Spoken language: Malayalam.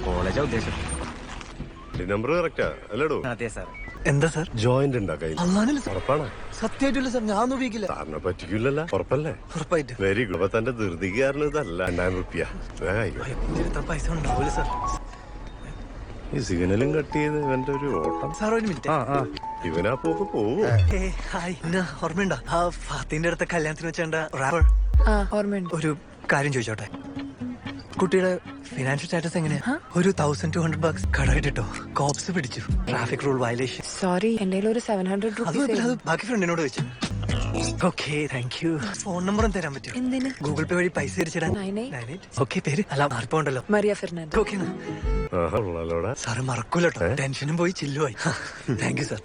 കോളേജാ ഉദ്ദേശം. നമ്പർ കറക്റ്റാ അല്ലേടോ? അതെ സാർ. എന്താ സാർ? ജോയിന്റ് ഉണ്ടാ കൈ ഉറപ്പാണോ? സത്യമായിട്ടില്ല സാർ, ഞാൻ ഉപയോഗിക്കില്ല. സാറിനെ പറ്റിക്കില്ലല്ലോ, ഉറപ്പല്ലേ? ഉറപ്പായിട്ട്. Very good. അപ്പൊ തന്റെ ധൃതിക്ക് കാരണം ഇതല്ല. 2000 റുപ്യ ഇത്ര പൈസ ഉണ്ടാവില്ല സാർ. ഈ സിഗ്നലും കട്ട് ചെയ്ത് ഇവന്റെ ഒരു ഓട്ടം. സാർ ഒരു മിനിറ്റ്. ഇവനാ പോക്ക് പോവോ? ഹായ്, ഓർമ്മയുണ്ടോ ആ ഫാത്തിന്റെ അടുത്ത കല്യാണത്തിന് വെച്ചേണ്ട റാപ്പർ? ഓർമ്മയുണ്ട്. ഒരു കാര്യം ചോദിച്ചോട്ടെ, കുട്ടിയുടെ ഫിനാൻഷ്യൽ സ്റ്റാറ്റസ് എങ്ങനെയാ? ഒരു $1200 കടയിട്ടോ കോപ്സ് പിടിച്ചു, ട്രാഫിക് റൂൾ വയലേഷൻ. സോറി, എന്റെ ഒരു 700 അത് റുപ്പീസ്. കുഴപ്പമില്ല, അത് ബാക്കി ഫ്രണ്ടിനോട് വെച്ചു. Okay, thank you. ഫോൺ നമ്പറും തരാൻ പറ്റും? എന്തിന്? ഗൂഗിൾ പേ വഴി പൈസ തിരിച്ചിടാൻ. 98. ഓക്കെ, പേര് അല്ല മാറിപ്പോണ്ടല്ലോ. Maria Fernandes. ഓക്കെ ഉള്ളല്ലോടാ. സാറ് മറക്കൂലട്ടോ. ടെൻഷനും പോയി ചില്ലുമായി. Thank you sir.